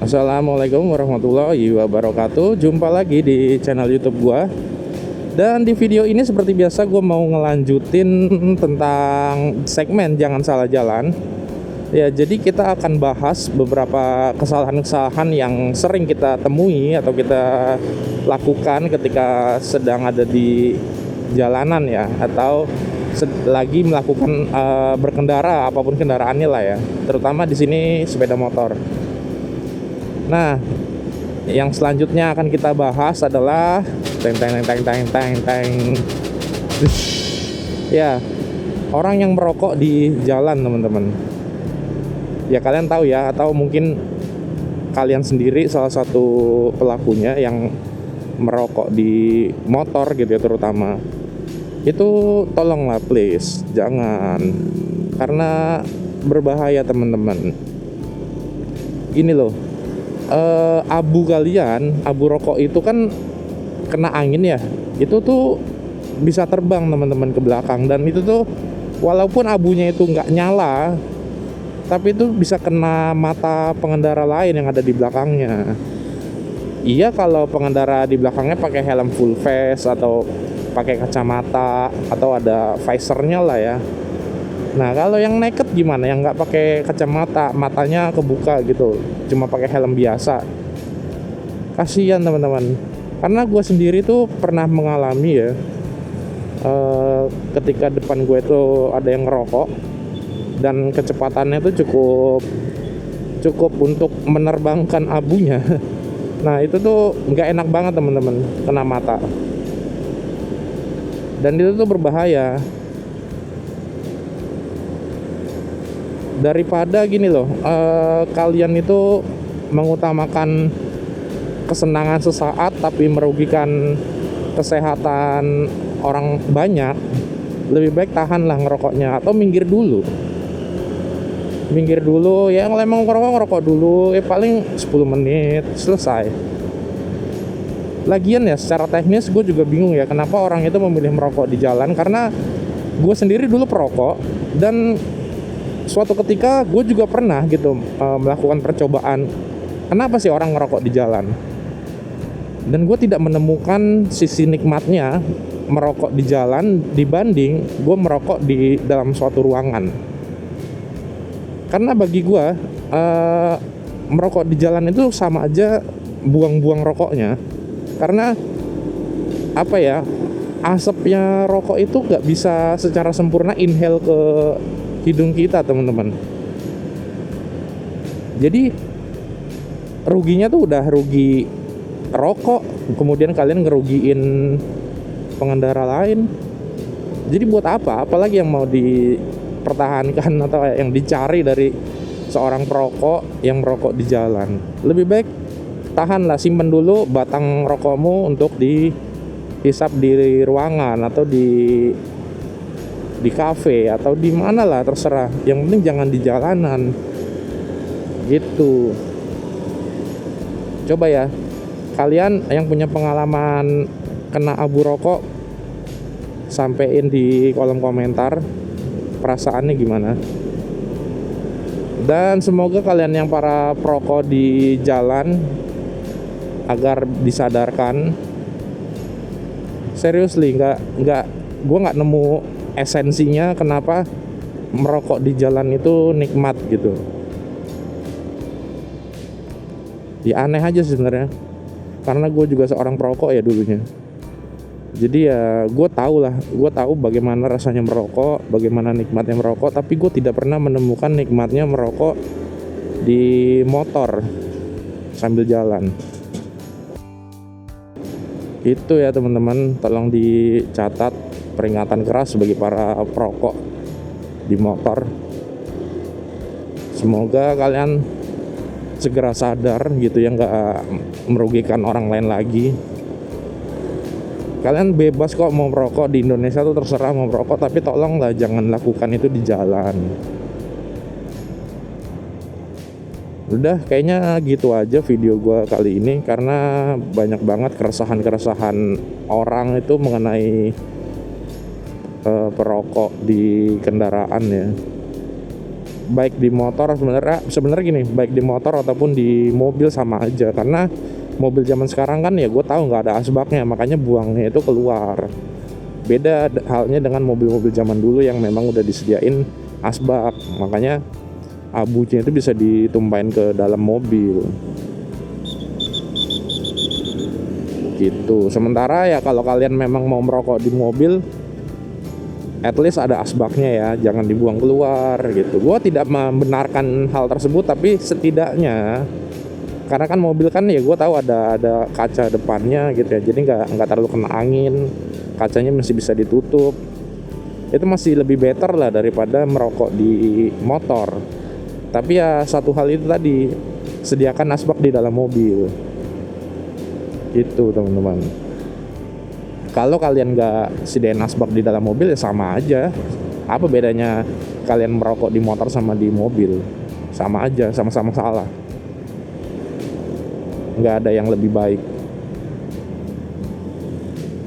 Assalamualaikum warahmatullahi wabarakatuh. Jumpa lagi di channel YouTube gua. Dan di video ini seperti biasa gue mau ngelanjutin tentang segmen Jangan Salah Jalan. Ya, jadi kita akan bahas beberapa kesalahan-kesalahan yang sering kita temui atau kita lakukan ketika sedang ada di jalanan ya, atau lagi melakukan berkendara apapun kendaraannya lah ya. Terutama di sini sepeda motor. Nah, yang selanjutnya akan kita bahas adalah ya, orang yang merokok di jalan, teman-teman. Ya, kalian tahu ya, atau mungkin kalian sendiri salah satu pelakunya yang merokok di motor gitu ya, terutama. Itu tolonglah please, jangan. Karena berbahaya, teman-teman. Gini loh. Abu rokok itu kan kena angin ya, itu tuh bisa terbang, teman-teman, ke belakang. Dan itu tuh walaupun abunya itu nggak nyala, tapi itu bisa kena mata pengendara lain yang ada di belakangnya. Iya, kalau pengendara di belakangnya pakai helm full face atau pakai kacamata atau ada visornya lah ya. Nah, kalau yang naked gimana? Yang nggak pakai kacamata, matanya kebuka gitu, cuma pakai helm biasa. Kasihan, teman-teman. Karena gue sendiri tuh pernah mengalami ya, ketika depan gue tuh ada yang ngerokok dan kecepatannya tuh cukup untuk menerbangkan abunya. Nah, itu tuh nggak enak banget, teman-teman, kena mata. Dan itu tuh berbahaya. Daripada gini loh, kalian itu mengutamakan kesenangan sesaat tapi merugikan kesehatan orang banyak, lebih baik tahanlah ngerokoknya atau minggir dulu ya. Kalau emang ngerokok dulu ya, paling 10 menit selesai. Lagian ya, secara teknis gue juga bingung ya, kenapa orang itu memilih merokok di jalan. Karena gue sendiri dulu perokok, dan suatu ketika gue juga pernah gitu melakukan percobaan, kenapa sih orang ngerokok di jalan. Dan gue tidak menemukan sisi nikmatnya merokok di jalan dibanding gue merokok di dalam suatu ruangan. Karena bagi gue merokok di jalan itu sama aja buang-buang rokoknya. Karena apa ya, asapnya rokok itu gak bisa secara sempurna inhale ke hidung kita, teman-teman. Jadi ruginya tuh udah rugi rokok, kemudian kalian ngerugiin pengendara lain. Jadi buat apa? Apalagi yang mau dipertahankan atau yang dicari dari seorang perokok yang merokok di jalan. Lebih baik tahanlah, simpen dulu batang rokokmu untuk dihisap di ruangan atau di kafe atau di mana lah, terserah. Yang penting jangan di jalanan gitu. Coba ya, kalian yang punya pengalaman kena abu rokok, sampein di kolom komentar perasaannya gimana. Dan semoga kalian yang para perokok di jalan agar disadarkan. Seriously, gue nggak nemu esensinya kenapa merokok di jalan itu nikmat gitu. Ya aneh aja sebenarnya. Karena gue juga seorang perokok ya dulunya. Jadi ya gue tahu bagaimana rasanya merokok, bagaimana nikmatnya merokok, tapi gue tidak pernah menemukan nikmatnya merokok di motor sambil jalan. Itu ya, teman-teman, tolong dicatat peringatan keras bagi para perokok di motor. Semoga kalian segera sadar gitu ya, nggak merugikan orang lain lagi. Kalian bebas kok mau merokok di Indonesia tuh, terserah mau merokok, tapi tolonglah jangan lakukan itu di jalan. Udah, kayaknya gitu aja video gue kali ini, karena banyak banget keresahan orang itu mengenai perokok di kendaraan ya. baik di motor sebenarnya gini, baik di motor ataupun di mobil sama aja, karena mobil zaman sekarang kan ya gue tahu nggak ada asbaknya, makanya buangnya itu keluar. Beda halnya dengan mobil-mobil zaman dulu yang memang udah disediain asbak, makanya abunya itu bisa ditumpahin ke dalam mobil gitu. Sementara ya kalau kalian memang mau merokok di mobil, at least ada asbaknya ya, jangan dibuang keluar gitu. Gua tidak membenarkan hal tersebut, tapi setidaknya karena kan mobil kan ya gue tahu ada kaca depannya gitu ya, jadi nggak terlalu kena angin, kacanya masih bisa ditutup. Itu masih lebih better lah daripada merokok di motor. Tapi ya satu hal itu tadi, sediakan asbak di dalam mobil gitu teman-teman. Kalau kalian nggak sediain asbak di dalam mobil ya sama aja. Apa bedanya kalian merokok di motor sama di mobil? Sama aja, sama-sama salah. Nggak ada yang lebih baik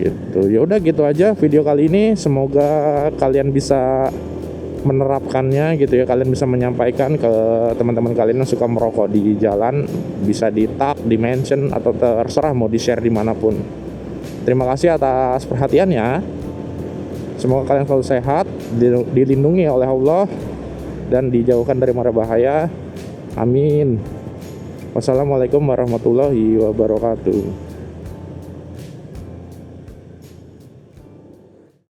gitu. Ya udah gitu aja video kali ini, semoga kalian bisa menerapkannya gitu ya, kalian bisa menyampaikan ke teman-teman kalian yang suka merokok di jalan, bisa di tag, di mention, atau terserah mau di share dimanapun. Terima kasih atas perhatiannya, semoga kalian selalu sehat, dilindungi oleh Allah, dan dijauhkan dari mara bahaya, amin. Wassalamualaikum warahmatullahi wabarakatuh.